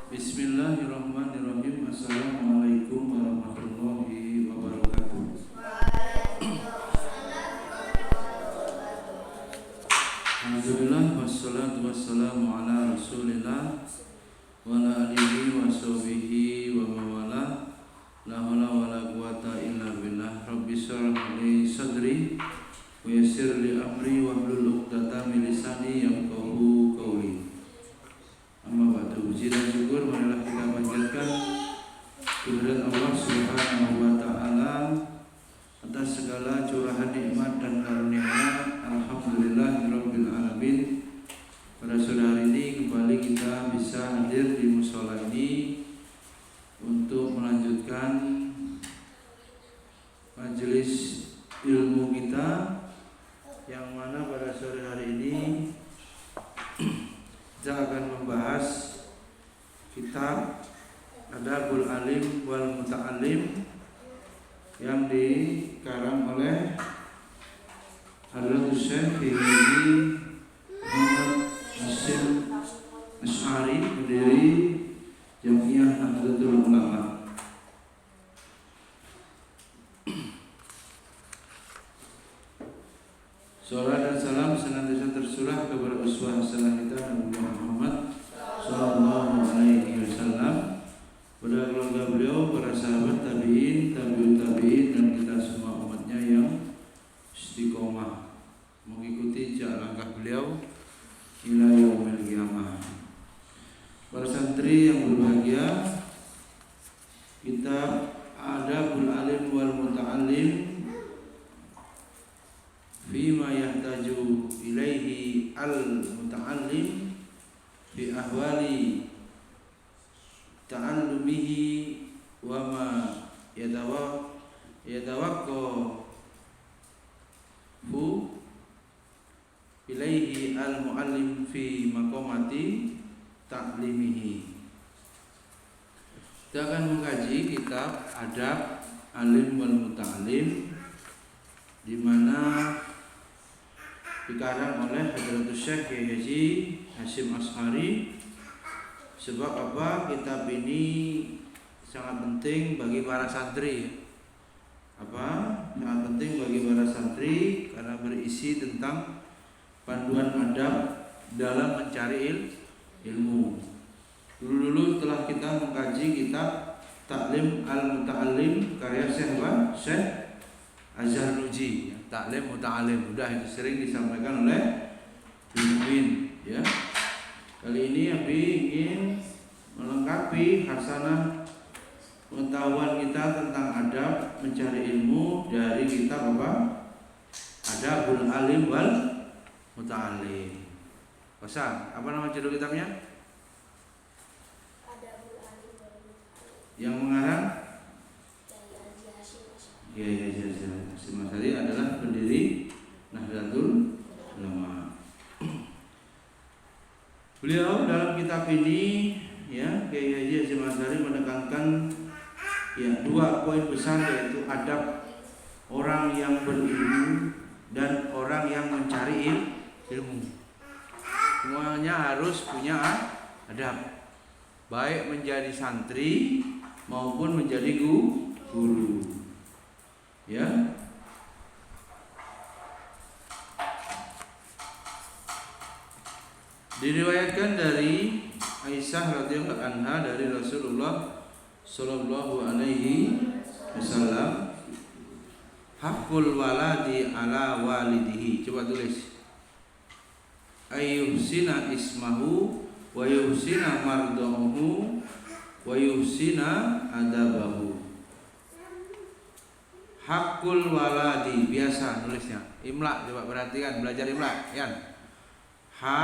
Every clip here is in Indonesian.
Bismillahirrahmanirrahim. Assalamualaikum warahmatullahi wabarakatuh. Alhamdulillah wassalatu wassalamu ala Rasulillah wa ala alihi wa sahbihi wa mawala. La haula wala quwata illa billah. Rabbi shrah li sadri wa yassir li amri wahlul 'uqdatam min lisani yafqahu qawli. Amma ba'du, puji dan syukur marilah kita panjatkan kehadirat Allah Subhanahu wa taala atas segala curahan nikmat dan karunia-Nya. Alhamdulillahirabbil alamin. Pada sore hari ini kembali kita bisa hadir di mushola ini untuk melanjutkan majelis ilmu kita, yang mana pada sore hari ini kita akan membahas kitab Adabul Alim wal Muta'alim yang dikarang oleh Hadratus Syekh Haji Muhammad Hasyim Asy'ari, pendiri Jamiah Nahdlatul Ulama. Salawat dan salam senantiasa tercurah kepada uswah hasanah kita Nabi Muhammad sallallahu alaihi wasallam, pada keluarga beliau, para sahabat tabi'in, tabi'ut tabi'in, dan kita semua umatnya yang istiqomah mengikuti jalan langkah beliau ila yaumil qiyamah. Para santri yang berbahagia, kitab Adabul Alim wal Muta'alim Fima yahtaju ilaihi al-muta'allim fi ahwali ta'allumihi wa ma yatawaqqafu ilaihi al-mu'allim fi maqamati ta'limihi. Kita akan mengkaji kitab Adab Alim wal Muta'alim, di mana dikarang oleh Hadratus Syekh Haji Hasyim Asy'ari. Sebab apa? Kitab ini sangat penting bagi para santri. Sangat penting bagi para santri karena berisi tentang panduan adab dalam mencari ilmu. Dulu setelah kita mengkaji kitab Ta'lim al-Muta'allim karya Syekh Az-Zarnuji, Ta'lim Muta'alim, udah itu sering disampaikan oleh Bimumin, ya. Kali ini Abi ingin melengkapi hasanah pengetahuan kita tentang adab mencari ilmu dari kitab Adabul Alim wal Muta'alim. Pesan, apa nama judul kitabnya? Adabul Alim wal Muta'alim. Yang mengarang Hasyim Asy'ari adalah pendiri Nahdlatul Ulama. Beliau dalam kitab ini, ya, Kiai Haji Hasyim Asy'ari menekankan dua poin besar, yaitu adab orang yang berilmu dan orang yang mencari ilmu. Semuanya harus punya adab, baik menjadi santri maupun menjadi guru. Ya. Diriwayatkan dari Aisyah radhiyallahu anha dari Rasulullah sallallahu alaihi wasallam, haqqul waladi ala walidihi. Coba tulis. Ayyuhsina ismahu wa yuhsina mardahu wa yuhsina adabahu. Hakul waladi, biasa nulisnya. Imla, coba perhatikan, belajar imla, Yan. Ha,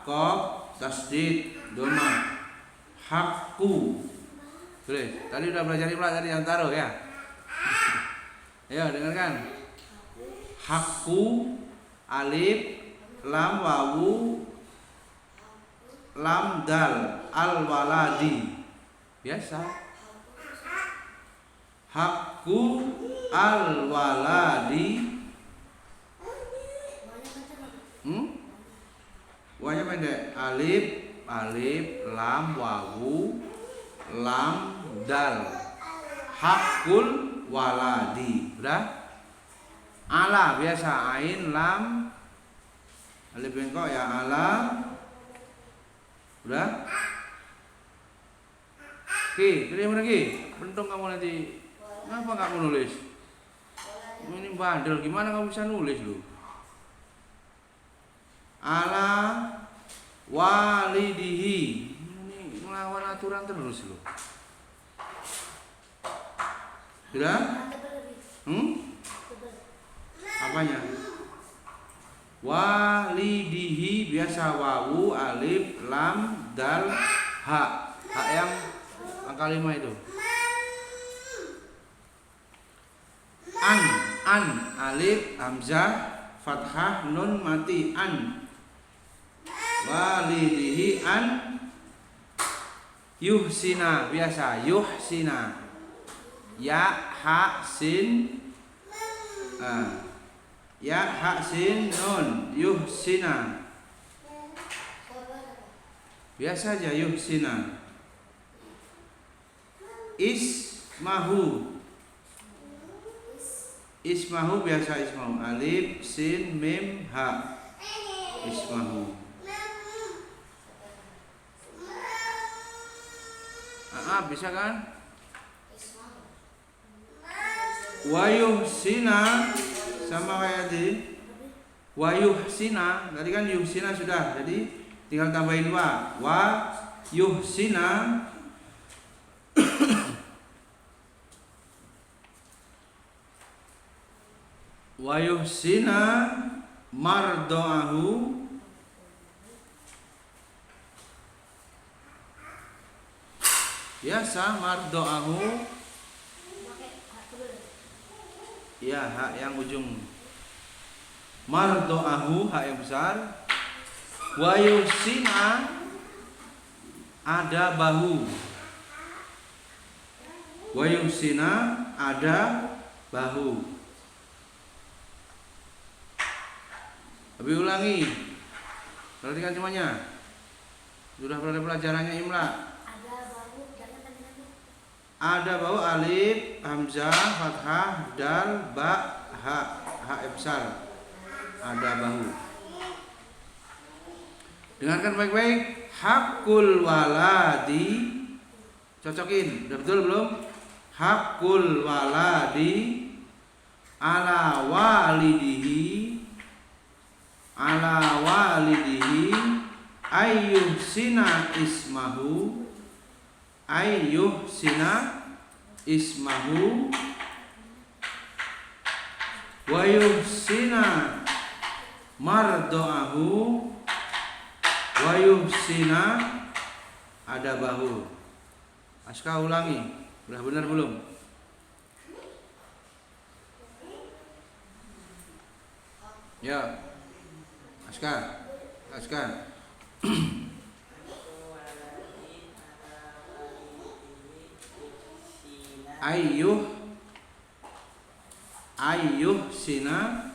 qaf, tasdid, doma. Hakku. Tulis. Tadi udah belajar imla tadi yang taruh, ya. Ayo dengarkan. Hakku, alif, lam, wawu, lam, dal, al waladi. Biasa. Hakku al-waladi. Wanya pendek. Alif, alif lam wawu lam dal hakul waladi. Udah? Ala biasa ain lam alif bengkok ya ala. Udah? Ki, pilih mana Ki? Bentung kamu nanti. Kenapa kamu nulis? Ini bandel, gimana kamu bisa nulis lu? Ala walidihi. Ini melawan aturan terus lu. Sudah? Apanya? Walidihi biasa wawu alif lam dal ha. Ha yang angka 5 itu. An alif hamzah fathah nun mati an. Walidihi an yuhsina biasa yuhsina. Ya ha sin ya ha sin nun yuhsina. Biasa aja yuhsina. Ismahu biasa ismahu alif sin mim ha. Ismahu. Bisa kan? Wayuhsina sama kayak tadi. Wayuhsina tadi kan yuhsina sudah, jadi tinggal tambahin wa yuhsina. Wayuhsina mardoahu biasa mardoahu. Ya, hak yang ujung mardoahu, hak yang besar. Wayuhsina ada bahu. Wayuhsina ada bahu. Lebih ulangi. Perhatikan semuanya. Sudah pada pelajarannya imla. Ada bahu alif hamzah fathah dal ba ha. Ha besar. Ada bahu. Dengarkan baik-baik. Hakul waladi. Cocokin. Udah betul belum? Hakul waladi ala walidihi ayyuhsina ismahu wa yuhsina mardoahu wa yuhsina ada bahu. Aska ulangi. Udah benar belum? Ya. Aska. Ayyuhsina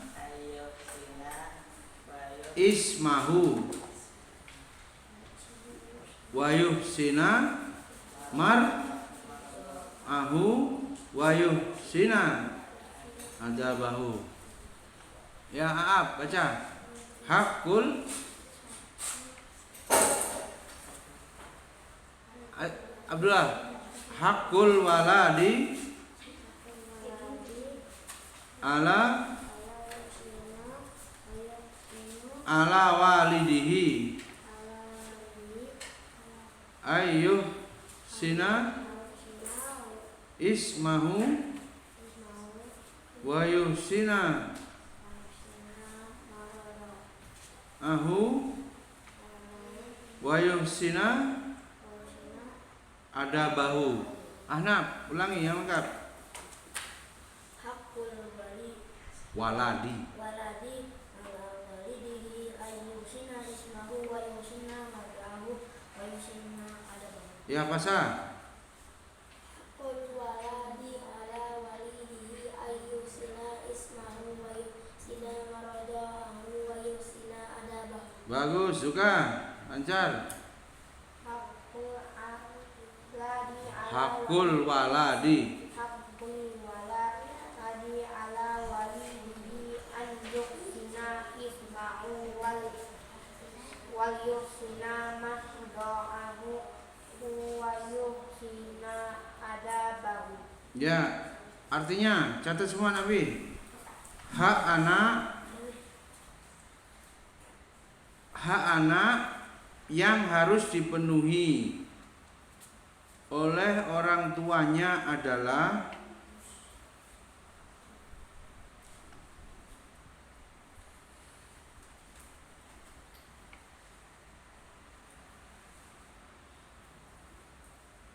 ismahu wa yuhsina mar'ahu wa yuhsina ada bahu. Ya Aab baca. Hakul Abdullah. Hakul waladi ala walidihi ayyuhsina ismahu wa yuhsina ahu wa yuhsina ada bahu. Ahnaf, ulangi yang lengkap. Hakul waladi ala walidihi ayyuhsina ismahu wa yuhsina mar'ahu wa yuhsina ada bahu. Ya Fasa. Hakul waladi ala walidihi ayyuhsina ismahu wa yuhsina mar'ahu wa yuhsina ada bahu. Bagus juga, lancar. Hakul waladi. hakul waladi ala walidihi an yuhsina isma'u wal yuhsina mahda'ahu wa yuhsina adabahu. Ya, artinya catat semua Nabi. Hak anak yang harus dipenuhi oleh orang tuanya adalah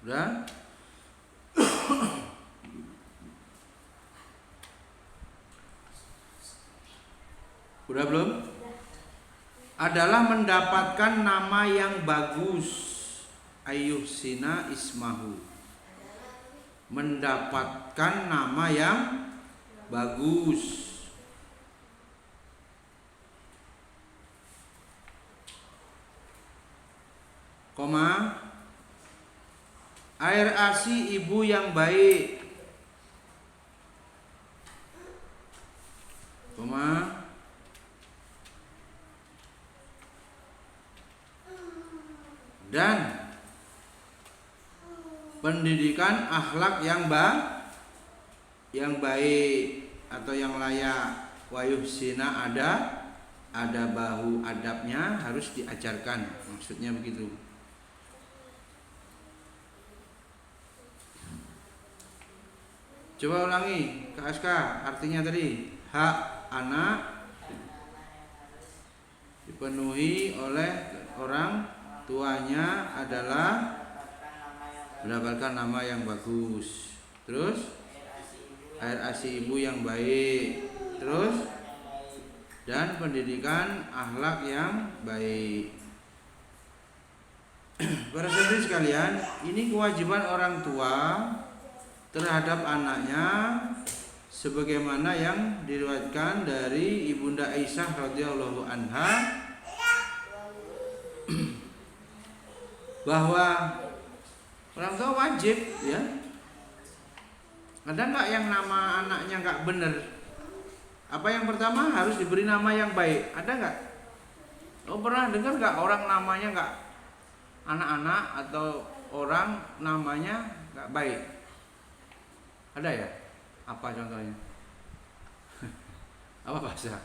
udah udah belum? Adalah mendapatkan nama yang bagus. Ayyuhsina ismahu, mendapatkan nama yang bagus. Koma, air ASI ibu yang baik. Koma, dan pendidikan akhlak yang baik atau yang layak. Wa yuhsina ada bahu, adabnya harus diajarkan, maksudnya begitu. Coba ulangi Kak Aska, artinya tadi hak anak dipenuhi oleh orang tuanya adalah mendapatkan nama yang bagus. Terus air ASI ibu yang baik. Terus dan pendidikan akhlak yang baik. Para saudari sekalian, ini kewajiban orang tua terhadap anaknya sebagaimana yang diriwayatkan dari Ibunda Aisyah radhiyallahu anha bahwa orang tua wajib ya. Ada nggak yang nama anaknya nggak benar? Apa yang pertama harus diberi nama yang baik? Ada nggak? Oh, pernah dengar nggak orang namanya nggak, anak-anak atau orang namanya nggak baik? Ada ya? Apa contohnya? Apa bahasa?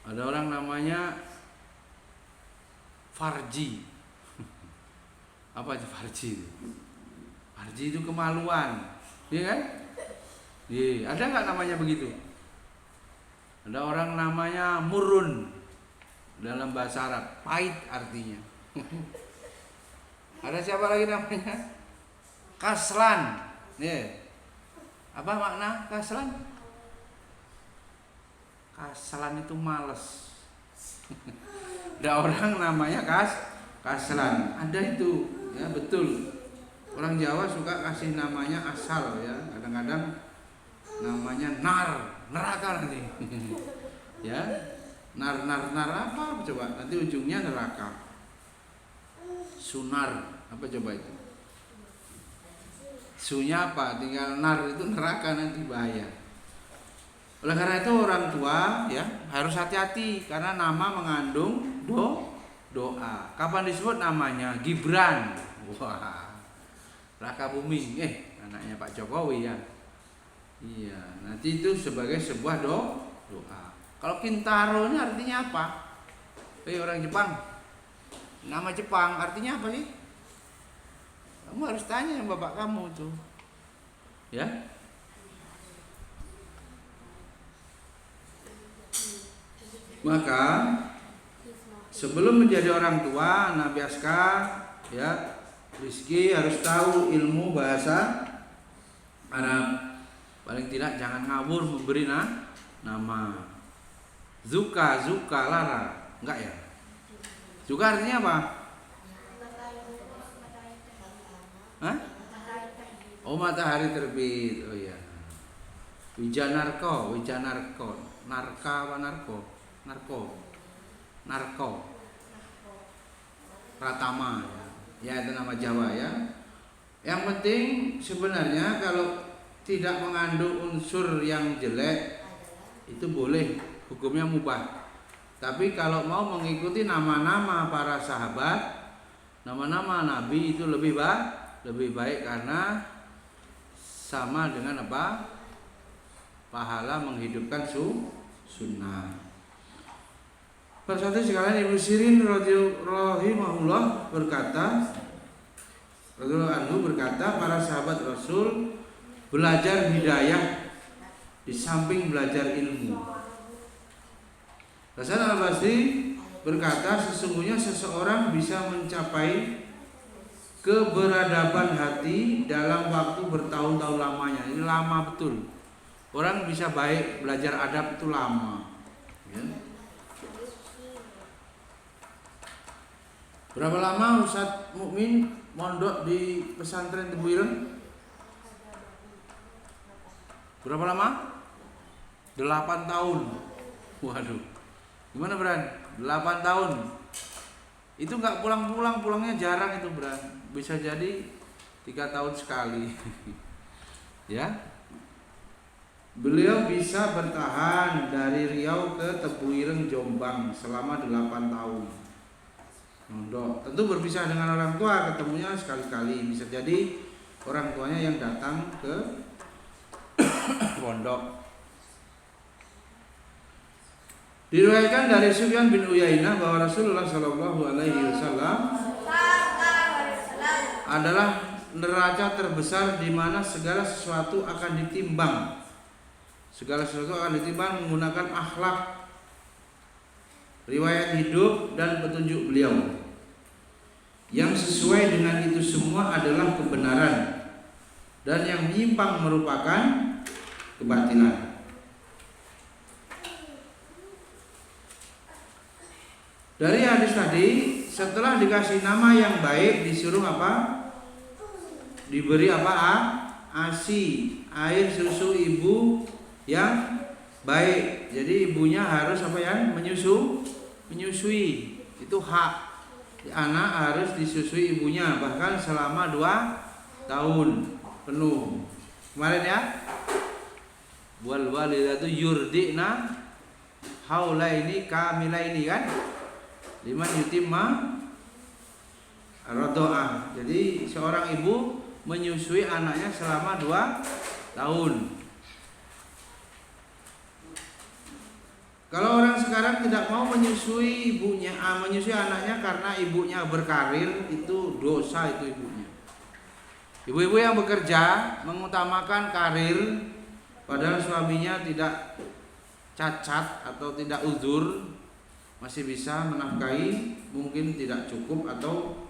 Ada orang namanya Farji. Apa itu Farji? Farji itu kemaluan, iya kan? Iya, ada nggak namanya begitu? Ada orang namanya Murun, dalam bahasa Arab, pahit artinya. Ada siapa lagi namanya? Kaslan. Nih, apa makna kaslan? Kaslan itu males. Ada orang namanya kaslan, ada itu. Ya betul. Orang Jawa suka kasih namanya asal ya. Kadang-kadang namanya neraka nanti. Ya. Nar apa coba? Nanti ujungnya neraka. Sunar, apa coba itu? Sunya apa? Tinggal nar itu neraka, nanti bahaya. Oleh karena itu orang tua ya harus hati-hati karena nama mengandung doa. Kapan disebut namanya? Gibran. Wah, Raka Buming, anaknya Pak Jokowi ya. Iya, nanti itu sebagai sebuah doa. Kalau Kintaro ini artinya apa? Orang Jepang, nama Jepang artinya apa sih? Kamu harus tanya bapak kamu tuh, ya. Maka sebelum menjadi orang tua, Nabi Aska ya, Rizky harus tahu ilmu bahasa Arab. Paling tidak jangan ngawur memberi nama. Zuka lara, enggak ya? Zuka artinya apa? Hah? Oh, matahari terbit. Oh iya. Wijanarko. Narka apa narko. Pratama ya. Ya itu nama Jawa ya. Yang penting sebenarnya kalau tidak mengandung unsur yang jelek itu boleh, hukumnya mubah. Tapi kalau mau mengikuti nama-nama para sahabat, nama-nama Nabi itu lebih baik karena sama dengan apa? Pahala menghidupkan sunnah. Persatu sekalian, Ibnu Sirin rahimahullah berkata, radhiyallahu anhu berkata, para sahabat Rasul belajar hidayah di samping belajar ilmu. Hasan Al-Basri berkata, sesungguhnya seseorang bisa mencapai keberadaban hati dalam waktu bertahun-tahun lamanya. Ini lama betul. Orang bisa baik belajar adab itu lama. Ya. Berapa lama Ustaz Mukmin mondok di pesantren Tebu Ireng? Berapa lama? 8 tahun. Waduh. Gimana Bran? 8 tahun. Itu nggak pulang-pulang, pulangnya jarang itu Bran. Bisa jadi 3 tahun sekali. Ya. Beliau bisa bertahan dari Riau ke Tebu Ireng Jombang selama 8 tahun. Mondok. Tentu berpisah dengan orang tua, ketemunya sekali-kali. Bisa jadi orang tuanya yang datang ke pondok. Diriwayatkan dari Sufyan bin Uyainah bahwa Rasulullah Shallallahu Alaihi Wasallam adalah neraca terbesar di mana segala sesuatu akan ditimbang. Segala sesuatu akan ditimbang menggunakan akhlak, riwayat hidup dan petunjuk beliau. Yang sesuai dengan itu semua adalah kebenaran dan yang menyimpang merupakan kebatilan. Dari hadis tadi, setelah dikasih nama yang baik disuruh apa? Diberi apa? ASI, air susu ibu yang baik. Jadi ibunya harus apa ya? Menyusui. Itu hak. Anak harus disusui ibunya bahkan selama 2 tahun penuh. Kemarin ya? Wal walidatu yurdina haulaini kamilaini kan? Liman yutimma radha'ah. Jadi seorang ibu menyusui anaknya selama 2 tahun. Kalau orang sekarang tidak mau menyusui ibunya, menyusui anaknya karena ibunya berkarir, itu dosa itu ibunya. Ibu-ibu yang bekerja mengutamakan karir padahal suaminya tidak cacat atau tidak uzur, masih bisa menafkahi, mungkin tidak cukup atau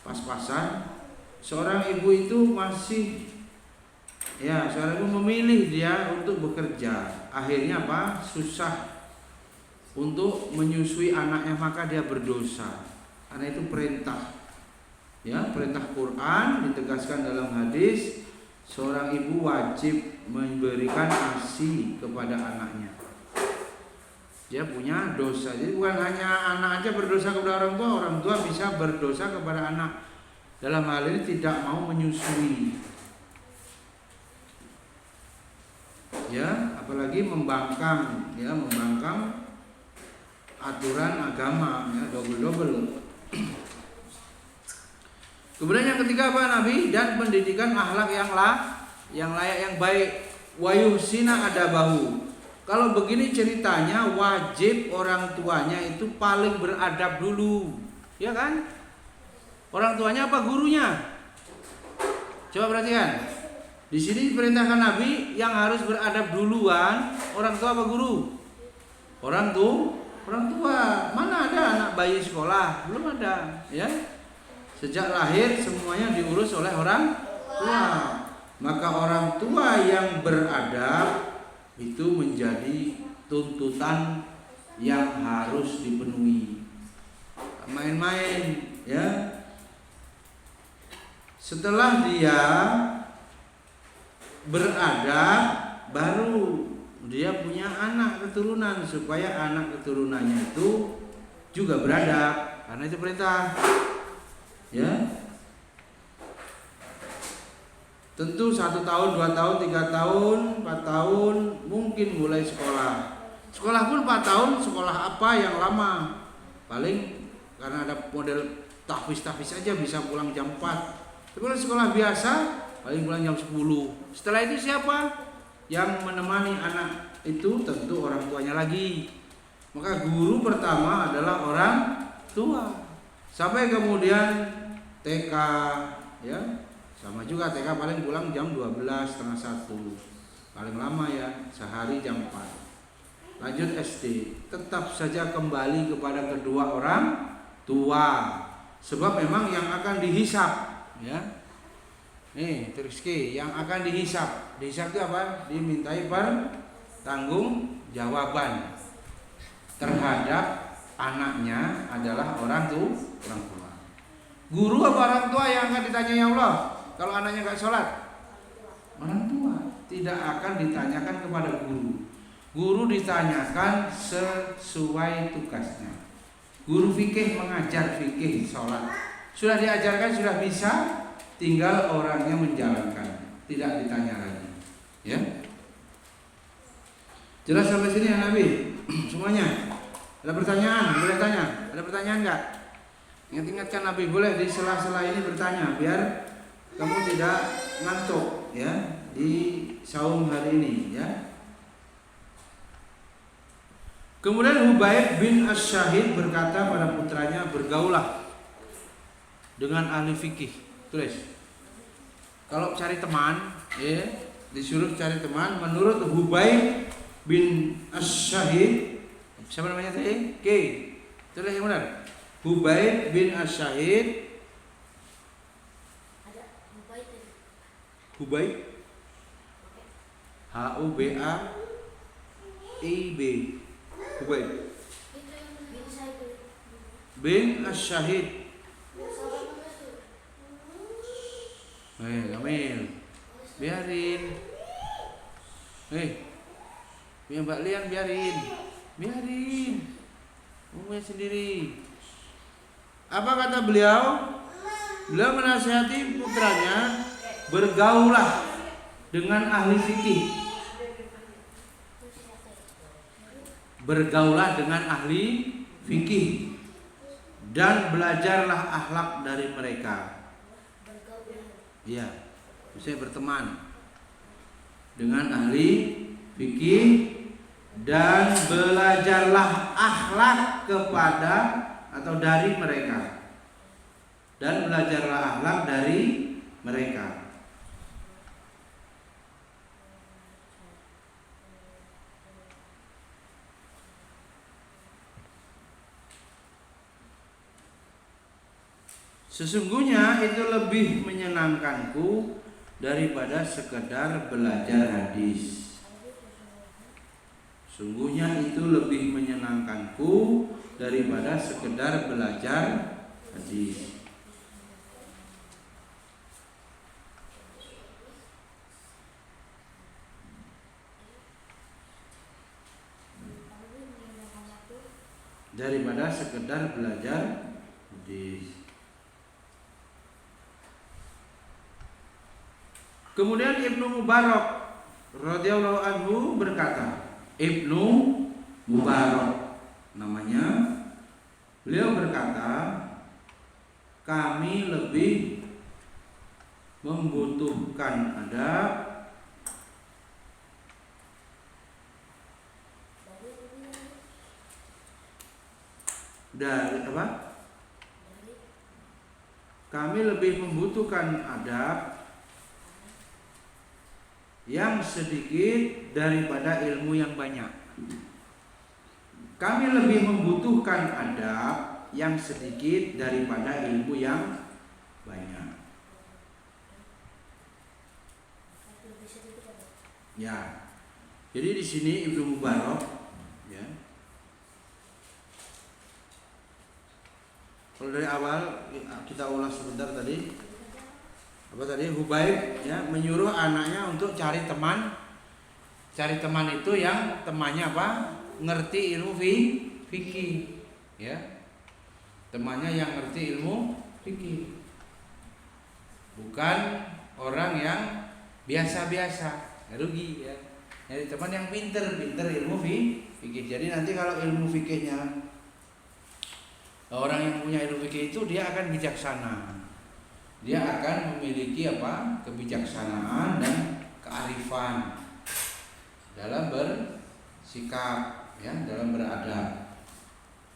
pas-pasan. Seorang ibu itu masih seorang ibu memilih dia untuk bekerja. Akhirnya apa? Susah untuk menyusui anaknya, maka dia berdosa. Karena itu perintah. Ya, perintah Quran ditegaskan dalam hadis, seorang ibu wajib memberikan ASI kepada anaknya. Dia punya dosa. Jadi bukan hanya anak aja berdosa kepada orang tua bisa berdosa kepada anak. Dalam hal ini tidak mau menyusui. Ya, apalagi membangkang aturan agama, ya, double. Kemudian yang ketiga apa Nabi? Dan pendidikan akhlak yang layak, yang baik. Wa yuhsina adabahu. Kalau begini ceritanya, wajib orang tuanya itu paling beradab dulu, ya kan? Orang tuanya apa? Gurunya. Coba perhatikan. Di sini diperintahkan Nabi yang harus beradab duluan, orang tua apa guru? Orang tua. Mana ada anak bayi sekolah? Belum ada, ya. Sejak lahir semuanya diurus oleh orang tua. Maka orang tua yang beradab itu menjadi tuntutan yang harus dipenuhi. Main-main, ya. Setelah dia beradab, baru dia punya anak keturunan, supaya anak keturunannya itu juga beradab, karena itu perintah. Ya. Tentu 1 tahun, 2 tahun, 3 tahun, 4 tahun mungkin mulai sekolah. Sekolah pun 4 tahun, sekolah apa yang lama? Paling karena ada model tahfiz aja bisa pulang jam 4. Tapi kalau sekolah biasa paling pulang jam 10. Setelah itu siapa yang menemani anak itu? Tentu orang tuanya lagi. Maka guru pertama adalah orang tua. Sampai kemudian TK, ya. Sama juga TK paling pulang jam 12, setengah 1. Paling lama ya, sehari jam 4. Lanjut SD, tetap saja kembali kepada kedua orang tua. Sebab memang yang akan dihisap, ya. Nih, terus yang akan dihisap. Dihisap itu apa? Dimintai pertanggung jawaban terhadap anaknya adalah orang tua. Guru apa orang tua yang akan ditanya ya Allah? Kalau anaknya nggak sholat, orang tua tidak akan ditanyakan kepada guru. Guru ditanyakan sesuai tugasnya. Guru fikih mengajar fikih sholat, sudah diajarkan, sudah bisa, tinggal orangnya menjalankan, tidak ditanya lagi. Ya, jelas sampai sini ya Nabi? Semuanya. Ada pertanyaan? Boleh tanya? Ada pertanyaan nggak? Ingatkan Nabi boleh di sela-sela ini bertanya, biar kamu tidak ngantuk ya di saum hari ini ya. Kemudian Hubaib bin As-Syahid berkata pada putranya, bergaulah dengan ahli fikih. Tulis. Kalau cari teman, ya, disuruh cari teman. Menurut Hubaib bin As-Syahid, siapa namanya tadi? Tulis yang benar. Hubaib bin As-Syahid. Hubaib H-U-B-A-I-B Hubaib bin As-Syahid. Kamil, biarin. Mbak Lian biarin. Umumnya sendiri. Apa kata beliau? Beliau menasihati putranya, bergaulah dengan ahli fikih. Bergaulah dengan ahli fikih dan belajarlah akhlak dari mereka. Iya, bisa berteman dengan ahli fikih dan belajarlah akhlak kepada atau dari mereka. Dan belajarlah akhlak dari mereka. Sesungguhnya itu lebih menyenangkanku daripada sekedar belajar hadis. Sungguhnya itu lebih menyenangkanku daripada sekedar belajar hadis. Daripada sekedar belajar hadis. Kemudian Ibnu Mubarak radhiyallahu anhu berkata, Ibnu Mubarak namanya, beliau berkata, kami lebih membutuhkan adab dari apa? Kami lebih membutuhkan adab yang sedikit daripada ilmu yang banyak. Kami lebih membutuhkan adab yang sedikit daripada ilmu yang banyak. Ya. Jadi di sini Ibnu Mubarak, ya. Kalau dari awal kita ulas sebentar tadi. Apa tadi? Hubaib ya menyuruh anaknya untuk cari teman. Cari teman itu yang temannya apa? Ngerti ilmu fikih, ya. Temannya yang ngerti ilmu fikih. Bukan orang yang biasa-biasa, rugi ya. Jadi teman yang pinter ilmu fikih. Jadi nanti kalau ilmu fikihnya, orang yang punya ilmu fikih itu dia akan bijaksana. Dia akan memiliki kebijaksanaan dan kearifan dalam bersikap, ya, dalam beradab.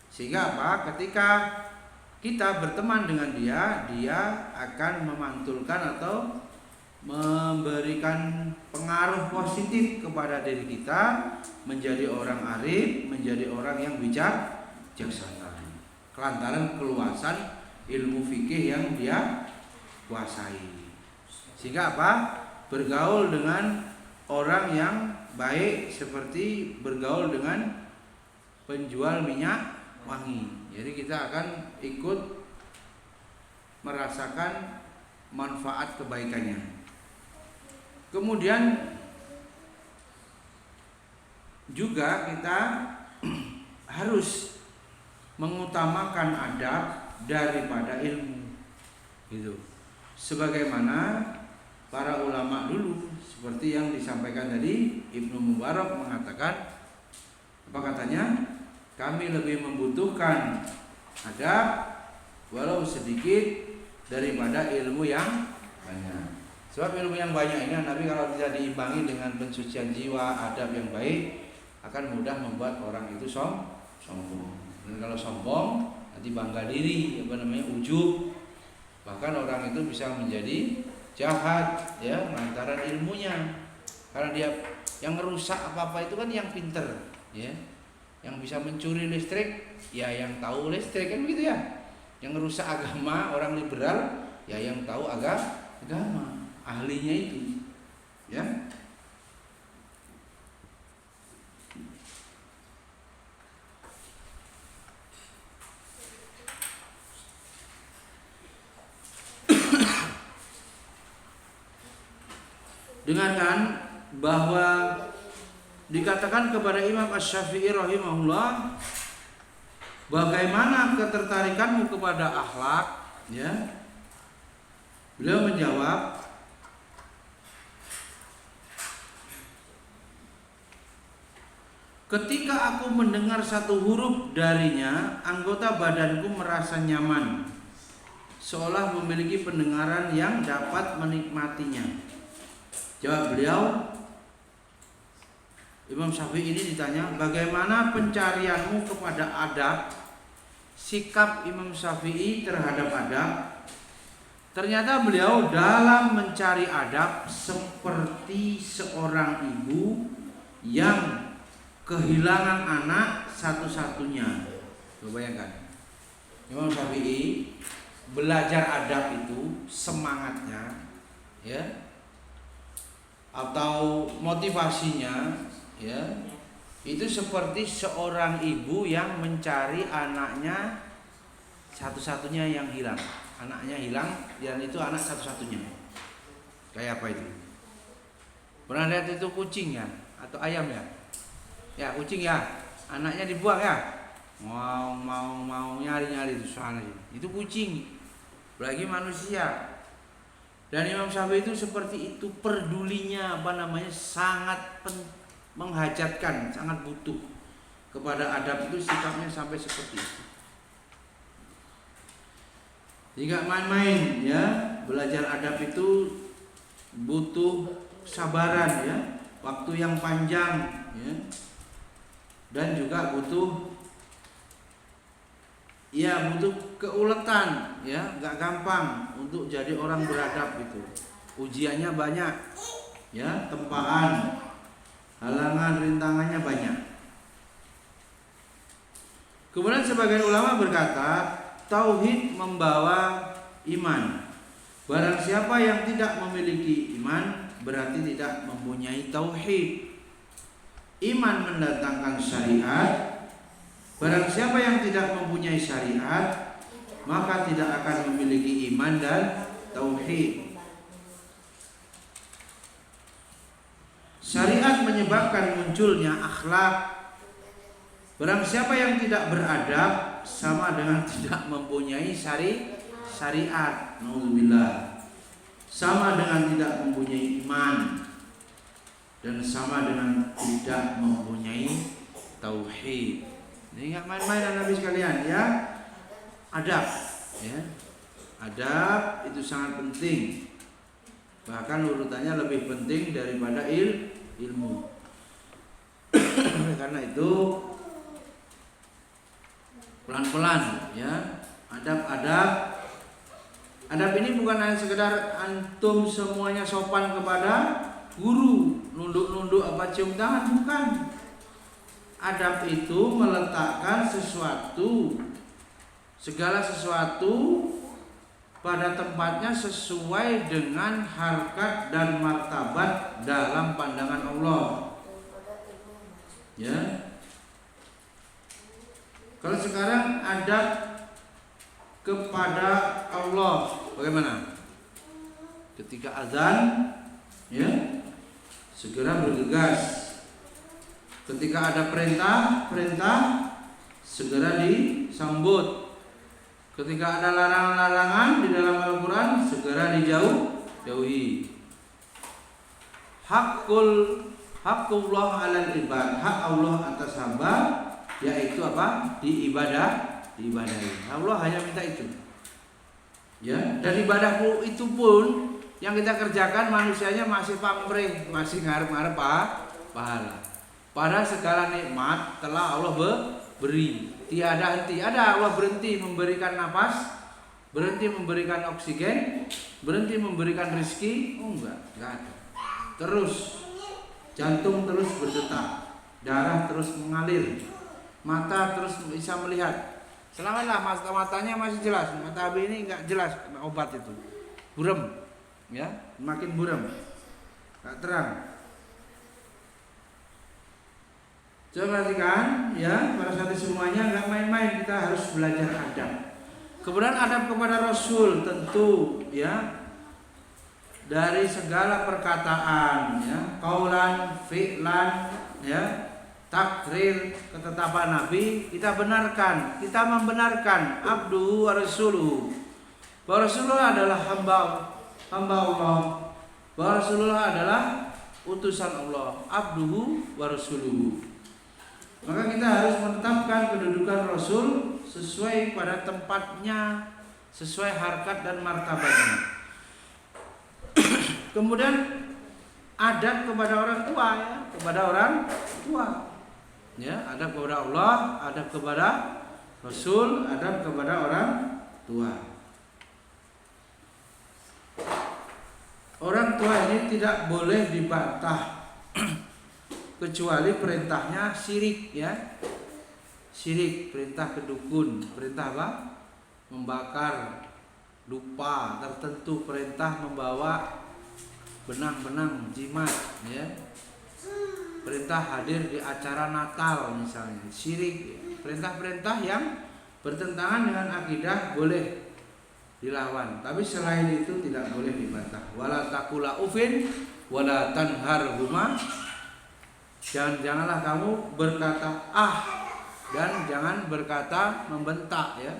Sehingga ketika kita berteman dengan dia akan memantulkan atau memberikan pengaruh positif kepada diri kita, menjadi orang arif, menjadi orang yang bijaksana. Kelantaran keluasan ilmu fikih yang dia kuasai. Sehingga bergaul dengan orang yang baik seperti bergaul dengan penjual minyak wangi. Jadi kita akan ikut merasakan manfaat kebaikannya. Kemudian juga kita harus mengutamakan adab daripada ilmu. Gitu. Sebagaimana para ulama dulu, seperti yang disampaikan tadi, Ibnu Mubarak mengatakan, apa katanya? Kami lebih membutuhkan adab walau sedikit daripada ilmu yang banyak. Sebab ilmu yang banyak ini Nabi kalau tidak diimbangi dengan pensucian jiwa, adab yang baik, akan mudah membuat orang itu sombong. Dan kalau sombong, nanti bangga diri, ujub. Bahkan orang itu bisa menjadi jahat, ya, lantaran ilmunya. Karena dia yang merusak apa-apa itu kan yang pinter, ya. Yang bisa mencuri listrik, ya yang tahu listrik, kan begitu ya. Yang merusak agama, orang liberal, ya yang tahu agama. Ahlinya itu, ya. Dengarkan bahwa dikatakan kepada Imam Asy-Syafi'i rahimahullah, bagaimana ketertarikanmu kepada akhlak, ya? Beliau menjawab, ketika aku mendengar satu huruf darinya, anggota badanku merasa nyaman, seolah memiliki pendengaran yang dapat menikmatinya. Jawab beliau, Imam Syafi'i ini ditanya, bagaimana pencarianmu kepada adab? Sikap Imam Syafi'i terhadap adab. Ternyata beliau dalam mencari adab seperti seorang ibu yang kehilangan anak satu-satunya. Coba bayangkan, Imam Syafi'i belajar adab itu semangatnya, ya, atau motivasinya, ya, itu seperti seorang ibu yang mencari anaknya satu-satunya yang hilang. Anaknya hilang dan itu anak satu-satunya. Kayak apa itu? Pernah lihat itu kucing ya atau ayam ya? Ya kucing ya, anaknya dibuang ya. Mau nyari itu soalnya. Itu kucing. Lagi manusia. Dan Imam Syafi'i itu seperti itu, pedulinya sangat menghajatkan, sangat butuh kepada adab itu, sikapnya sampai seperti itu. Jika main-main, ya, belajar adab itu butuh kesabaran, ya, waktu yang panjang, ya, dan juga butuh keuletan, ya, gak gampang untuk jadi orang beradab itu. Ujiannya banyak, ya, tempaan, halangan, rintangannya banyak. Kemudian sebagian ulama berkata, tauhid membawa iman. Barang siapa yang tidak memiliki iman, berarti tidak mempunyai tauhid. Iman mendatangkan syariat. Barang siapa yang tidak mempunyai syariat, maka tidak akan memiliki iman dan tauhid. Syariat menyebabkan munculnya akhlak. Barang siapa yang tidak beradab, sama dengan tidak mempunyai syariat. Naudzubillah. sama dengan tidak mempunyai iman, dan sama dengan tidak mempunyai tauhid. Ini nggak main-main Nabi sekalian ya. Adab ya. Adab itu sangat penting. Bahkan urutannya lebih penting daripada ilmu. Karena itu pelan-pelan ya. Adab ini bukan hanya sekedar antum semuanya sopan kepada guru, nunduk-nunduk apa cium tangan, bukan. Adab itu meletakkan segala sesuatu pada tempatnya sesuai dengan harkat dan martabat dalam pandangan Allah. Ya. Kalau sekarang adab kepada Allah bagaimana? Ketika azan ya, segera bergegas. Ketika ada perintah segera disambut. Ketika ada larangan-larangan di dalam Al-Quran segera dijauhi. Hakullah 'alal ibad, hak Allah atas hamba yaitu apa? Diibadahi. Allah hanya minta itu. Ya, dan ibadahku itu pun yang kita kerjakan manusianya masih pamrih, masih ngarep-ngarep pahala. Padahal segala nikmat telah Allah beri, tiada henti. Ada Allah berhenti memberikan nafas, berhenti memberikan oksigen, berhenti memberikan rezeki? Oh enggak ada. Terus jantung terus berdetak, darah terus mengalir, mata terus bisa melihat. Selamatlah matanya masih jelas, mata Abi ini enggak jelas obat itu. Buram, ya, makin buram, enggak terang. Coba perhatikan ya, para santri semuanya nggak main-main, kita harus belajar adab. Kemudian adab kepada Rasul tentu ya, dari segala perkataan ya, qaulan, fi'lan ya, takrir, ketetapan Nabi kita benarkan, kita membenarkan abduhu wa rasuluhu. Bahwa Rasulullah adalah hamba Allah, bahwa Rasulullah adalah utusan Allah, abduhu wa rasuluhu. Maka kita harus menetapkan kedudukan Rasul sesuai pada tempatnya, sesuai harkat dan martabatnya. Kemudian adab kepada orang tua ya, kepada orang tua. Ya, adab kepada Allah, adab kepada Rasul, adab kepada orang tua. Orang tua ini tidak boleh dibantah kecuali perintahnya syirik ya. Syirik, perintah kedukun, perintah apa? Membakar dupa tertentu, perintah membawa benang-benang jimat ya. Perintah hadir di acara Natal misalnya, syirik. Perintah-perintah yang bertentangan dengan akidah boleh dilawan, tapi selain itu tidak boleh dibantah. Wala taqula ufin wala tanharhuma. Janganlah kamu berkata dan jangan berkata membentak ya.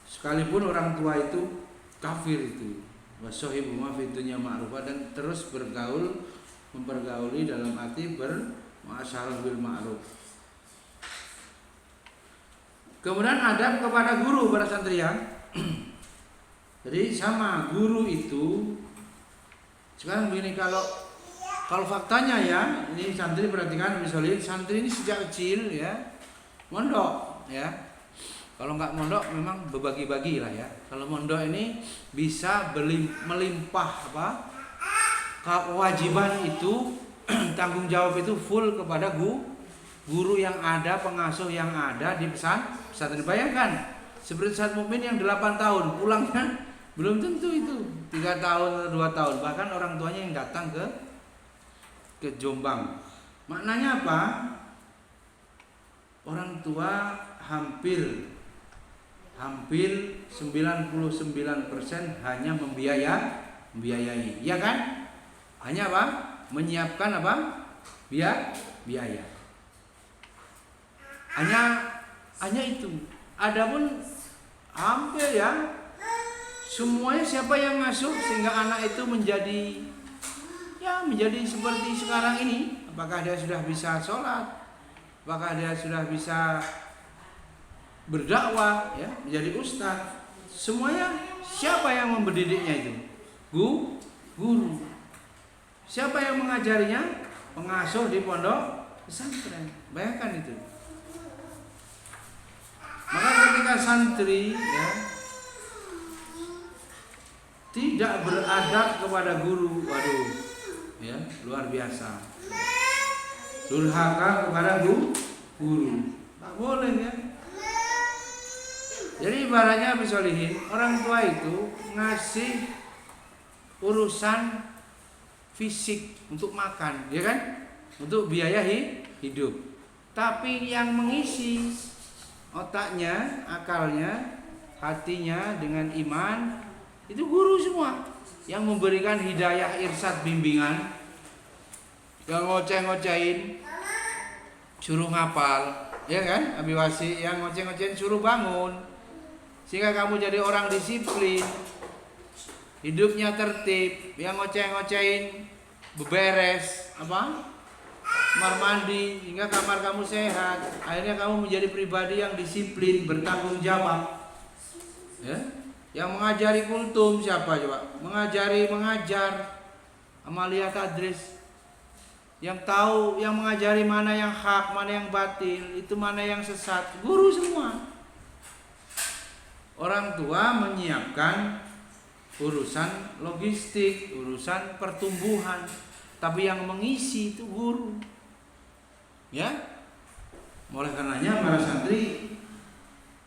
Sekalipun orang tua itu kafir itu, wasohibuma fid dunya ma'rufah, dan terus mempergauli dalam arti bermuasyarah bil ma'ruf. Kemudian adab kepada guru para santri ya. Jadi sama guru itu. Sekarang begini, kalau faktanya ya, ini santri perhatikan misalnya, santri ini sejak kecil ya mondok ya. Kalau nggak mondok memang berbagi-bagi lah ya. Kalau mondok ini bisa melimpah apa? Kewajiban itu tanggung jawab itu full kepada guru yang ada, pengasuh yang ada di pesantren. Bayangkan seperti saat mukmin yang 8 tahun pulangnya belum tentu itu 3 tahun atau 2 tahun, bahkan orang tuanya yang datang ke Jombang. Maknanya apa? Orang tua hampir 99% hanya membiayai, ya kan? Hanya apa? Menyiapkan apa? Biaya. Hanya itu. Adapun hampir ya Semuanya siapa yang ngasuh sehingga anak itu menjadi seperti sekarang ini. Apakah dia sudah bisa sholat, apakah dia sudah bisa berdakwah, ya, menjadi ustaz. Semuanya siapa yang mendidiknya itu? Guru. Siapa yang mengajarinya? Pengasuh di pondok pesantren. Bayangkan itu. Maka ketika santri, ya, tidak beradab kepada guru, waduh, ya, luar biasa. Durhaka kepada guru, tak boleh, ya. Jadi ibaratnya Habib Solihin, orang tua itu ngasih urusan fisik untuk makan, ya kan, untuk biaya hidup. Tapi yang mengisi otaknya, akalnya, hatinya dengan iman itu guru semua. Yang memberikan hidayah, irsyad, bimbingan, yang ngoceh-ngocehin, suruh ngapal, ya kan, Abi Wasi, yang ngoceh-ngocehin suruh bangun, sehingga kamu jadi orang disiplin, hidupnya tertib. Yang ngoceh-ngocehin beberes kamar mandi hingga kamar kamu sehat, akhirnya kamu menjadi pribadi yang disiplin, bertanggung jawab, ya. Yang mengajari kultum siapa coba? Mengajar Amalia Tadris. Yang tahu, yang mengajari mana yang hak, mana yang batil, itu mana yang sesat, guru semua. Orang tua menyiapkan urusan logistik, urusan pertumbuhan, tapi yang mengisi itu guru. Ya. Oleh karenanya para santri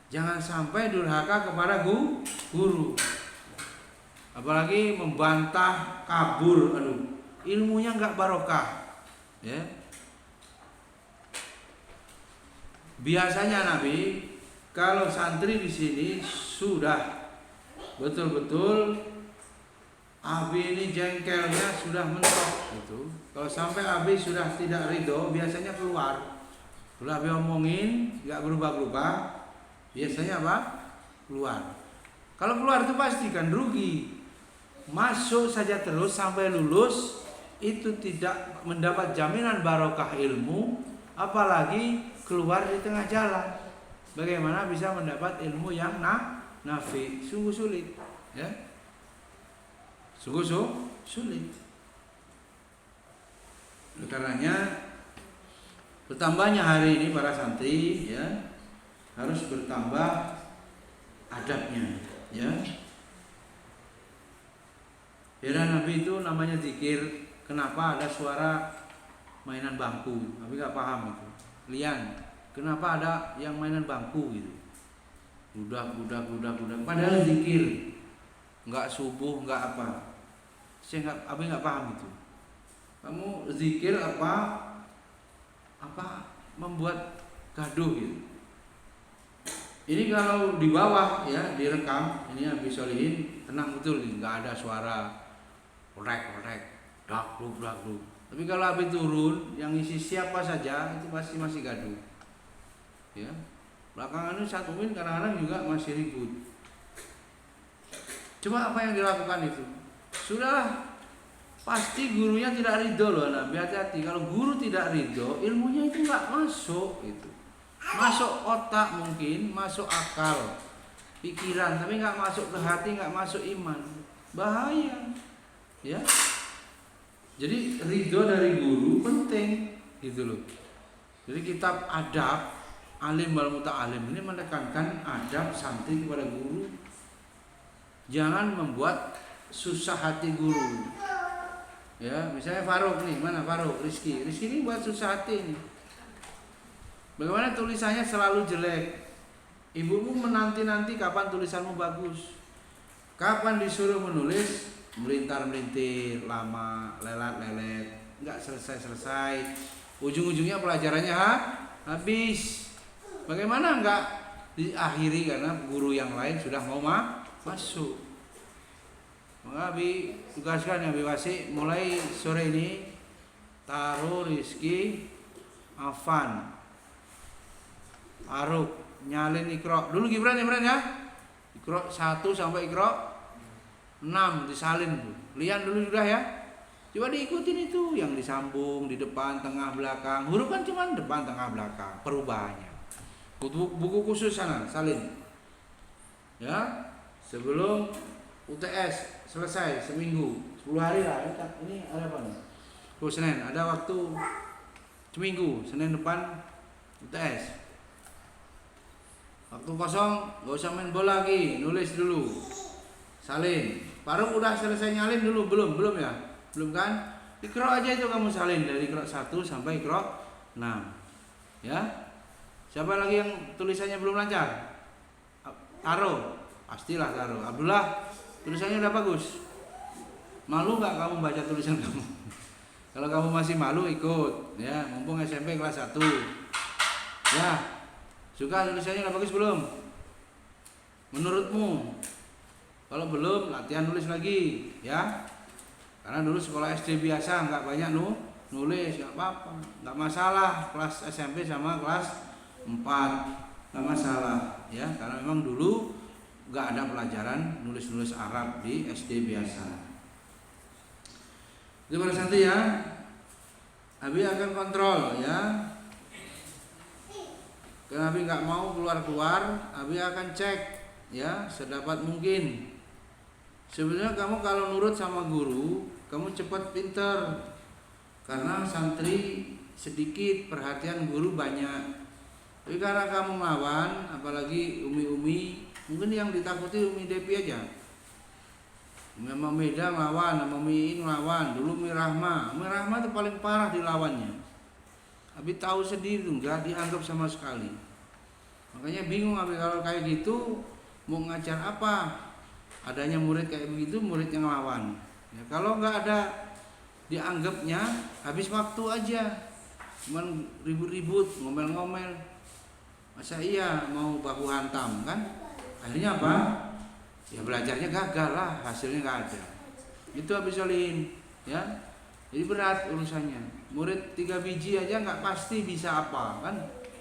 jangan sampai durhaka kepada guru. Apalagi membantah, kabur, ilmunya enggak barokah. Ya. Biasanya Nabi kalau santri di sini sudah betul-betul Abi ini jengkelnya sudah mentok gitu. Kalau sampai Abi sudah tidak ridho, biasanya keluar. Kalau Abi omongin nggak berubah-ubah, biasanya apa? Keluar. Kalau keluar itu pastikan rugi. Masuk saja terus sampai lulus itu tidak mendapat jaminan barokah ilmu, apalagi keluar di tengah jalan. Bagaimana bisa mendapat ilmu yang nafi? Sungguh sulit, ya. Sungguh sulit. Oleh karenanya bertambahnya hari ini para santri, ya, harus bertambah adabnya, ya. Heran Nabi itu namanya zikir. Kenapa ada suara mainan bangku? Nabi nggak paham itu. Lian, kenapa ada yang mainan bangku gitu? Budak. Padahal zikir, nggak subuh, nggak apa. Abi nggak paham itu. Kamu zikir apa membuat gaduh gitu. Ini kalau di bawah, ya, direkam, ini Abi Solihin tenang betul, nggak ada suara rek, dakduk. Tapi kalau Abi turun, yang isi siapa saja itu pasti masih gaduh. Ya, belakangan ini satu min kadang-kadang juga masih ribut. Coba apa yang dilakukan itu? Sudah pasti gurunya tidak ridho loh, Nabi, hati-hati. Kalau guru tidak ridho, ilmunya itu nggak masuk gitu. Masuk otak mungkin, masuk akal, pikiran, tapi nggak masuk ke hati, nggak masuk iman. Bahaya, ya. Jadi ridho dari guru penting, gitu loh. Jadi kitab adab Alim wal Muta'alim ini menekankan adab santri kepada guru. Jangan membuat susah hati guru. Ya, misalnya Faruk nih, mana Faruk? Rizky ini buat susah hati nih. Bagaimana tulisannya selalu jelek? Ibumu menanti-nanti kapan tulisanmu bagus. Kapan disuruh menulis, melintar-melintir, lama, lelet, nggak selesai. Ujung-ujungnya pelajarannya habis. Bagaimana nggak diakhiri karena guru yang lain sudah mau masuk. Maka Abi tugaskan ya Abi Wasi, mulai sore ini taruh Rizky, Afan, Aruk, nyalin Iqra. Dulu Gibran ya. Iqra 1 sampai Iqra 6 disalin tuh. Lihat dulu sudah ya. Coba diikutin itu yang disambung di depan, tengah, belakang. Huruf kan cuma depan, tengah, belakang. Perubahannya. Buku khusus sana salin. Ya. Sebelum UTS selesai seminggu, 10 hari lah. Ini ada apa nih? Senin ada waktu seminggu, Senin depan UTS. Waktu kosong gak usah main bola lagi, nulis dulu, salin. Baru udah selesai nyalin dulu, belum ya, belum kan? Ikro aja itu kamu salin dari ikro 1 sampai ikro 6, ya. Siapa lagi yang tulisannya belum lancar? Taro, pastilah Taro. Abdullah, tulisannya udah bagus. Malu nggak kamu baca tulisan kamu? Kalau kamu masih malu ikut, ya. Mumpung SMP kelas 1, ya. Suka tulisannya udah bagus belum? Menurutmu? Kalau belum, latihan nulis lagi, ya. Karena dulu sekolah SD biasa nggak banyak nulis, nggak apa-apa, nggak masalah. Kelas SMP sama kelas 4 nggak masalah, ya. Karena memang dulu nggak ada pelajaran nulis Arab di SD biasa. Itu pada satu ya. Abi akan kontrol ya. Karena Abi nggak mau keluar, Abi akan cek ya sedapat mungkin. Sebenarnya kamu kalau nurut sama guru, kamu cepat pinter. Karena santri sedikit, perhatian guru banyak. Tapi karena kamu melawan, apalagi umi-umi, mungkin yang ditakuti Umi Depi aja. Sama Meda ngelawan, sama Miin ngelawan. Dulu Mirahma itu paling parah dilawannya. Abi tahu sendiri tuh nggak dianggap sama sekali. Makanya bingung Abi kalau kayak gitu mau ngajar apa? Adanya murid kayak begitu, murid yang ngelawan. Ya, kalau nggak ada dianggapnya, habis waktu aja. Cuman ribut-ribut, ngomel-ngomel. Masa iya mau baku hantam kan? Akhirnya apa? Ya belajarnya gagal lah, hasilnya nggak ada. Itu Abi Solihin, ya. Jadi berat urusannya. Murid 3 biji aja nggak pasti bisa apa kan?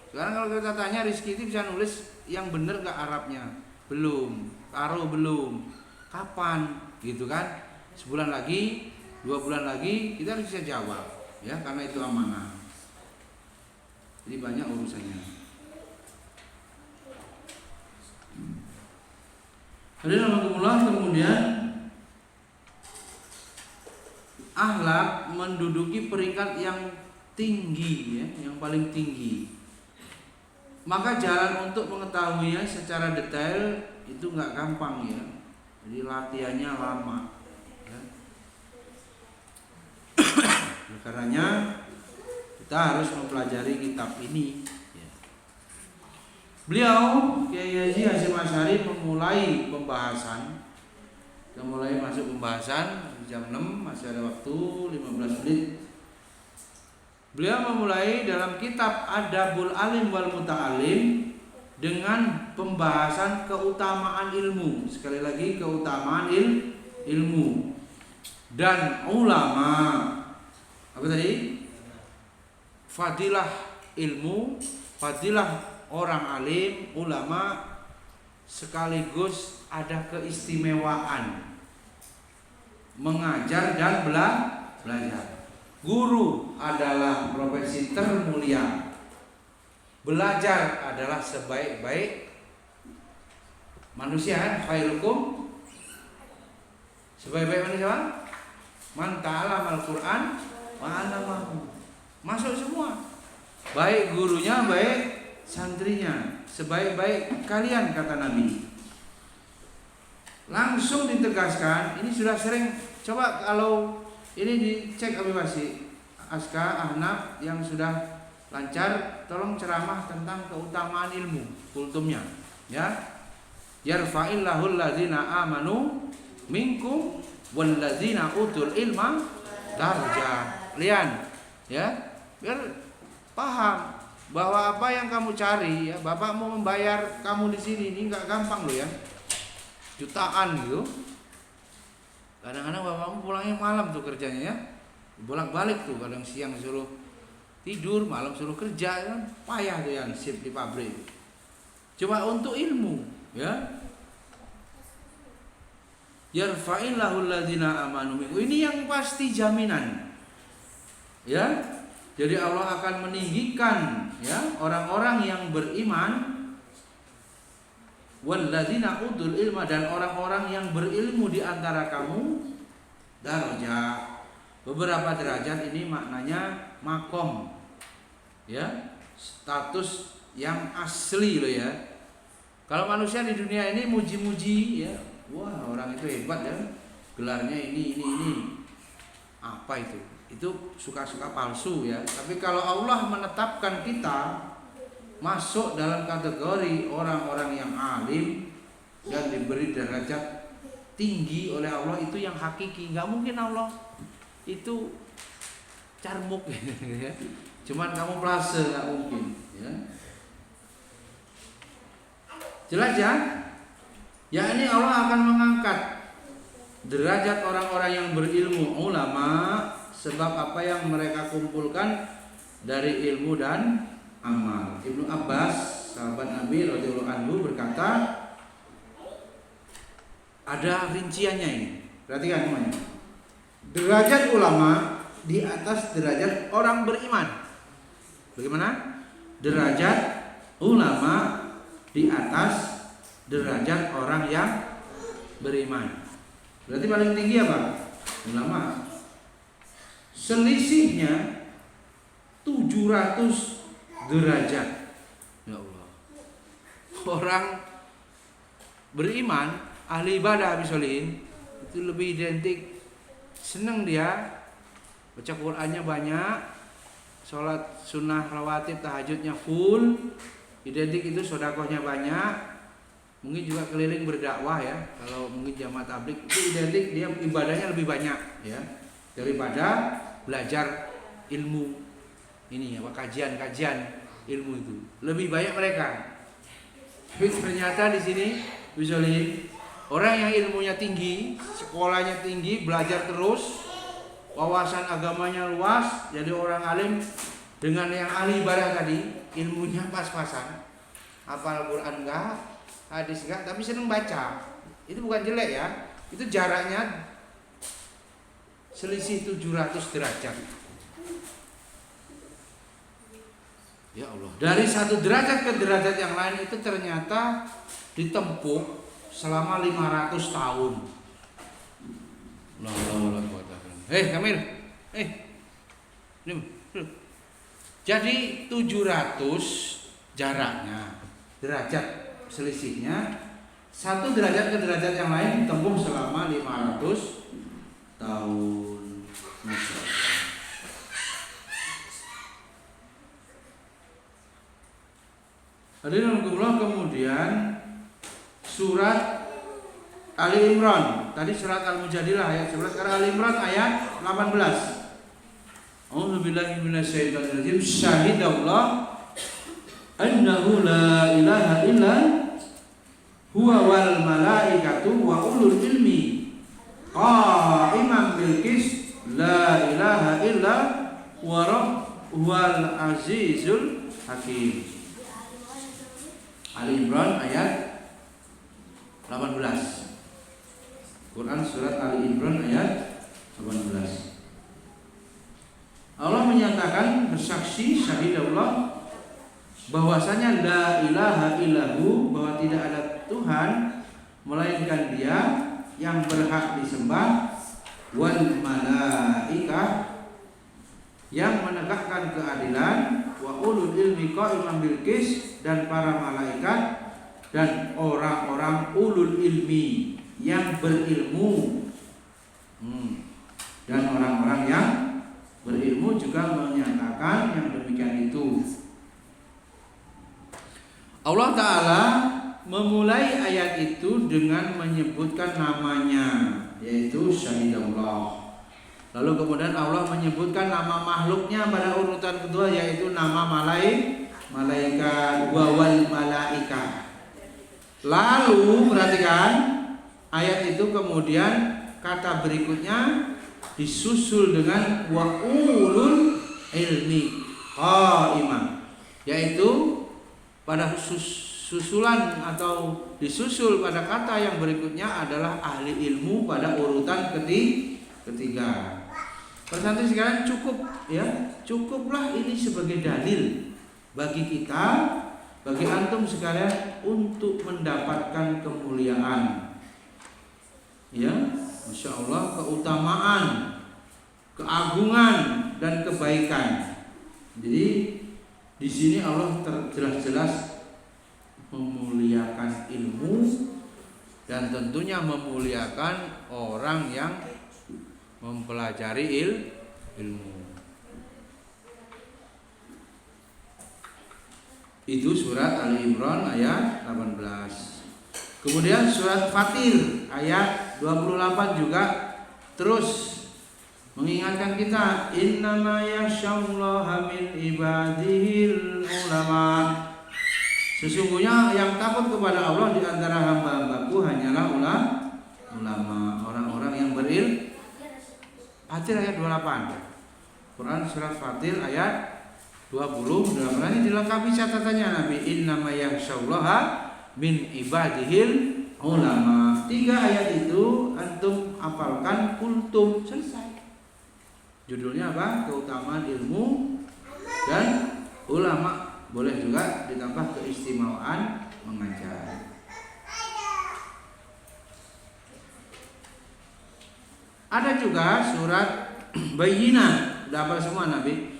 Sekarang kalau kita tanya Rizky itu bisa nulis yang bener nggak Arabnya? Belum. Karo belum. Kapan? Gitu kan? Sebulan lagi, 2 bulan lagi kita harus bisa jawab, ya karena itu amanah. Jadi banyak urusannya. Alhamdulillah, kemudian akhlak menduduki peringkat yang tinggi ya, yang paling tinggi. Maka jalan untuk mengetahuinya secara detail itu nggak gampang ya. Jadi latihannya lama. Ya. Karenanya kita harus mempelajari kitab ini. Beliau Kiai Haji Hasyim Asy'ari memulai pembahasan. Kita mulai masuk pembahasan jam 6, masih ada waktu 15 menit. Beliau memulai dalam kitab Adabul Alim wal Muta'alim dengan pembahasan keutamaan ilmu. Sekali lagi keutamaan ilmu dan ulama. Apa tadi? Fadilah ilmu, fadilah orang alim, ulama, sekaligus ada keistimewaan mengajar dan belajar. Guru adalah profesi termulia. Belajar adalah sebaik-baik manusia. Khairukum, sebaik-baik manusia man ta'allama al-Qur'an wa 'allamahu. Masuk semua. Baik gurunya, baik santrinya, sebaik-baik kalian kata Nabi. Langsung ditegaskan, ini sudah sering. Coba kalau ini dicek Abi Wasi, Aska, Ahnaf yang sudah lancar, tolong ceramah tentang keutamaan ilmu, kultumnya, ya. Yarfa'illahul ladzina amanu minkum wal ladzina utul ilma darajat. Lian, ya, biar paham bahwa apa yang kamu cari ya, bapak mau membayar kamu di sini ini nggak gampang loh ya, jutaan gitu. Kadang-kadang bapakmu pulangnya malam tuh kerjanya ya, bolak-balik tuh, kadang siang suruh tidur, malam suruh kerja, kan payah tuh yang shift di pabrik. Cuma untuk ilmu ya. Yarfa'illahu alladzina amanu minkum. Ini yang pasti jaminan. Ya. Jadi Allah akan meninggikan ya orang-orang yang beriman, walladzina utul ilma, dan orang-orang yang berilmu di antara kamu, darajat. Beberapa derajat ini maknanya makom. Ya, status yang asli loh ya. Kalau manusia di dunia ini muji-muji ya, wah orang itu hebat ya, gelarnya ini. Apa itu? Itu suka-suka palsu ya. Tapi kalau Allah menetapkan kita masuk dalam kategori orang-orang yang alim dan diberi derajat tinggi oleh Allah, itu yang hakiki. Nggak mungkin Allah itu carmuk ya. Cuman kamu plase, nggak mungkin ya. Jelas ya? Ya, ini Allah akan mengangkat derajat orang-orang yang berilmu, ulama, sebab apa yang mereka kumpulkan dari ilmu dan amal. Ibnu Abbas, sahabat Nabi radhiyallahu anhu, berkata, ada rinciannya ini. Perhatikan semuanya. Derajat ulama di atas derajat orang beriman. Bagaimana? Derajat ulama di atas derajat orang yang beriman. Berarti paling tinggi apa? Ulama. Selisihnya 700 derajat. Ya Allah. Orang beriman, ahli ibadah bisolin, itu lebih identik, senang dia baca Qur'annya banyak, sholat sunnah rawatib tahajudnya full, identik itu sedekahnya banyak, mungkin juga keliling berdakwah ya. Kalau mungkin jamaah tabligh itu identik dia ibadahnya lebih banyak ya daripada belajar ilmu ini apa kajian ilmu itu lebih banyak mereka. Tapi ternyata di sini bisa lihat orang yang ilmunya tinggi, sekolahnya tinggi, belajar terus, wawasan agamanya luas, jadi orang alim dengan yang ahli ibadah tadi, ilmunya pas-pasan, hafal Quran enggak, hadis enggak, tapi senang baca. Itu bukan jelek ya, itu jaraknya selisih 700 derajat. Ya Allah, dari satu derajat ke derajat yang lain itu ternyata ditempuh selama 500 tahun. Kamil. Jadi 700 jaraknya, derajat selisihnya, satu derajat ke derajat yang lain ditempuh selama 500 tahun. Masya Allah. Hadirin kemudian surat Ali Imran. Tadi surat Al-Mujadilah ayat 11, sekarang Ali Imran ayat 18. A'udzubillahi minasyaitonirrajim. Syahidallah annahu la ilaha illa huwa wal malaikatu wa ulul ilmi qa'iman bil qis la ilaha illa huwal azizul hakim. Ali Imran ayat 18. Quran surat Ali Imran ayat 18. Allah menyatakan, bersaksi, syahidallah, bahwasanya la ilaha illahu, bahwa tidak ada Tuhan melainkan Dia yang berhak disembah, wal malaikah, yang menegakkan keadilan, wa ulul ilmi qa'iman bil qis, dan para malaikat dan orang-orang ulul ilmi yang berilmu. Dan orang-orang yang berilmu juga menyatakan yang demikian itu. Allah Ta'ala memulai ayat itu dengan menyebutkan namanya, yaitu Syahidallah. Lalu kemudian Allah menyebutkan nama makhluknya pada urutan kedua, yaitu nama malaikat, wal malaikah. Lalu perhatikan ayat itu kemudian kata berikutnya disusul dengan wa ulul ilmi qaimah, yaitu pada susulan atau disusul pada kata yang berikutnya adalah ahli ilmu pada urutan ketiga. Persantri sekalian cukup ya, cukuplah ini sebagai dalil bagi kita, bagi antum sekalian untuk mendapatkan kemuliaan. Ya, Masya Allah, keutamaan, keagungan dan kebaikan. Jadi di sini Allah jelas-jelas memuliakan ilmu dan tentunya memuliakan orang yang mempelajari ilmu. Itu surat Ali Imran ayat 18. Kemudian surat Fatir ayat 28 juga terus mengingatkan kita, innama yakhsyallaha min ibadihil ulama. Sesungguhnya yang takut kepada Allah di antara hamba-hambaku hanyalah ulama, orang-orang yang berilmu. Fatir ayat 28. Quran surat Fatir ayat 28. Ini dilengkapi catatannya Nabi, innama yakhsyallaha min ibadihil ulama. 3 ayat itu antum hafalkan, kultum, selesai. Judulnya apa? Keutamaan ilmu dan ulama. Boleh juga ditambah keistimewaan mengajar. Ada juga surat Bayyinah. Udah hafal semua Nabi?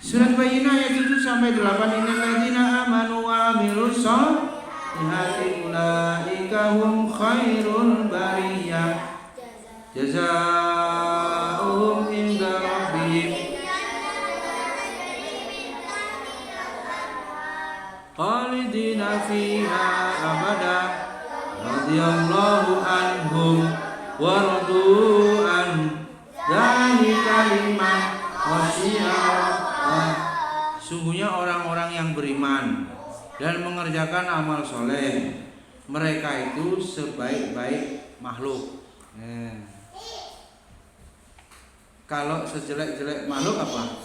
Surat Bayyinah ayat 7 sampai 8. Innal ladzina amanu wa amilus sholihati ulaika hum khairul bariyah jazaohum inda rabbihim khalidina fiha abada radhiyallahu anhum wa radu an dzalika liman khasyiya. Sungguhnya orang-orang yang beriman dan mengerjakan amal soleh, mereka itu sebaik-baik makhluk. Kalau sejelek-jelek makhluk apa?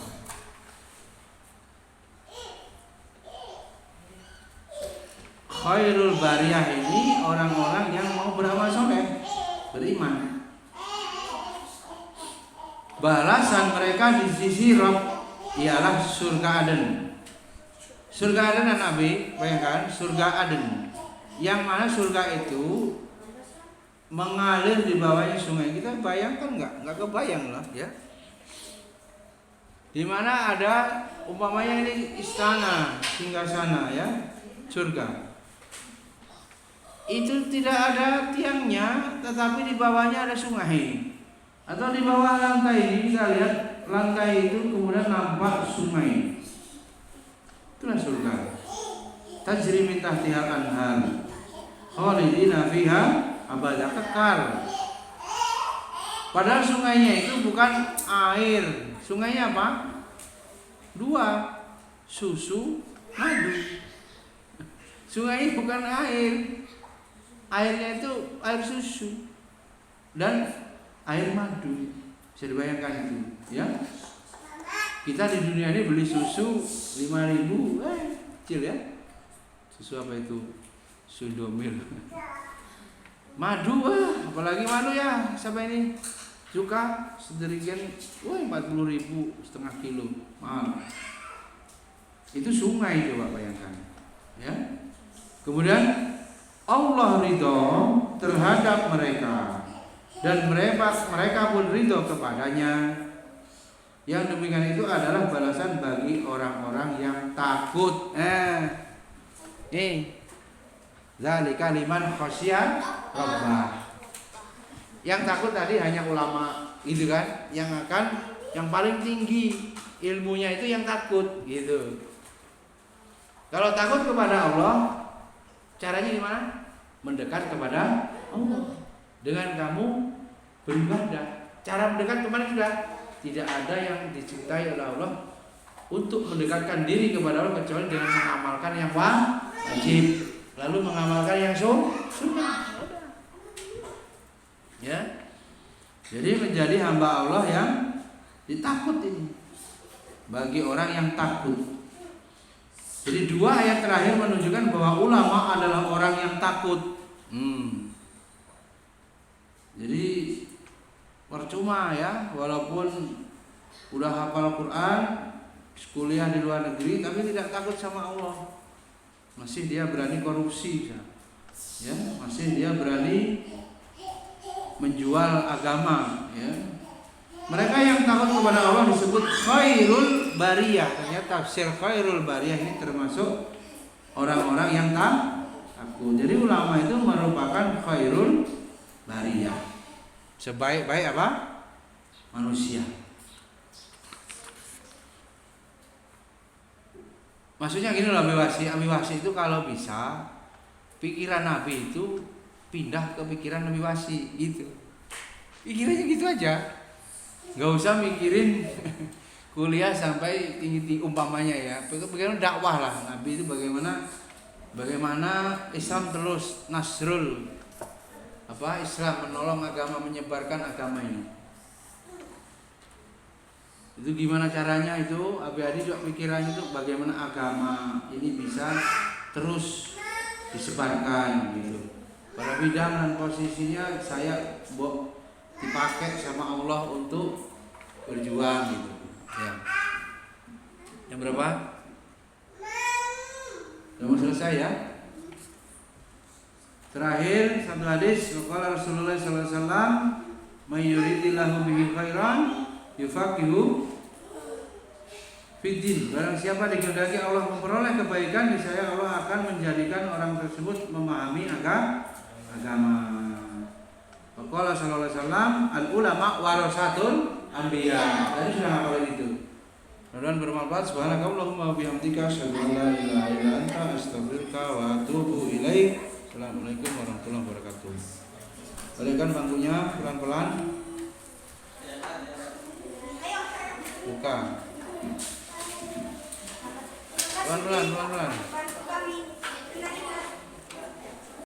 Khairul bariyah ini orang-orang yang mau beramal soleh, beriman. Balasan mereka di sisi Rabb ialah surga Aden. Surga Aden Nabi, bayangkan surga Aden. Yang mana surga itu mengalir di bawahnya sungai. Kita bayangkan nggak kebayang lah ya. Di mana ada umpamanya ini istana, singgasana ya, surga. Itu tidak ada tiangnya, tetapi di bawahnya ada sungai. Atau di bawah lantai ini kita lihat lantai itu kemudian nampak sungai. Itulah surga. Tajri min tahtihal anhar khalidina fiha abada, kekal. Padahal sungainya itu bukan air. Sungainya apa? 2, susu, madu. Sungai bukan air. Airnya itu air susu dan air madu. Bisa dibayangkan itu, ya. Kita di dunia ini beli susu 5.000, kecil ya. Susu apa itu? Sundomil. Madu, apalagi madu ya. Siapa ini? Cuka sederigen, 40.000 setengah kilo, mahal. Itu sungai, coba bayangkan, ya. Kemudian Allah ridho terhadap mereka dan mereka pun ridho kepadanya. Yang demikian itu adalah balasan bagi orang-orang yang takut. Zalika liman khasyya rabbah. Yang takut tadi hanya ulama, gitu kan? Yang paling tinggi ilmunya itu yang takut, gitu. Kalau takut kepada Allah, caranya gimana? Mendekat kepada Allah dengan kamu beribadah. Cara mendekat kemana sudah? Tidak ada yang dicintai oleh Allah untuk mendekatkan diri kepada Allah kecuali dengan mengamalkan yang wajib, lalu mengamalkan yang sunnah. Ya, jadi menjadi hamba Allah yang ditakut ini bagi orang yang takut. Jadi dua ayat terakhir menunjukkan bahwa ulama adalah orang yang takut. Jadi percuma ya, walaupun udah hafal Quran, kuliah di luar negeri, tapi tidak takut sama Allah. Masih dia berani korupsi, ya, masih dia berani menjual agama, ya. Mereka yang takut kepada Allah disebut khairul bariyah. Ternyata tafsir khairul bariyah ini termasuk orang-orang yang takut. Jadi ulama itu merupakan khairul bariyah, sebaik-baik apa? Manusia. Maksudnya gini loh, Abi Wasi itu kalau bisa pikiran Nabi itu pindah ke pikiran Nabi Wasi gitu. Pikirannya gitu aja. Gak usah mikirin kuliah sampai tinggi umpamanya ya. Bagaimana dakwah lah Nabi itu, bagaimana Islam terus nasrul Islam menolong agama, menyebarkan agama ini. Itu gimana caranya itu? Abi Adi juga pikirannya itu bagaimana agama ini bisa terus disebarkan gitu. Pada bidang dan posisinya saya dipakai sama Allah untuk berjuang gitu. Ya. Yang berapa? Sudah mau selesai ya? Terakhir satu hadis, qala Rasulullah sallallahu alaihi wasallam, "May yuridillahu bihi khairan yufaqihu fiddin." Barang siapa dikehendaki Allah memperoleh kebaikan, niscaya Allah akan menjadikan orang tersebut memahami agama. Qala sallallahu alaihi wasallam, "Al ulama warasatul anbiya." Tadi sudah hafal itu. Mudah-mudahan bermanfaat. Subhanakallahumma wa bihamdika asyhadu an la ilaha illa anta astaghfiruka wa atubu ilaik. Assalamualaikum warahmatullahi wabarakatuh. Balikkan bangkunya pelan-pelan. Buka. Pelan-pelan.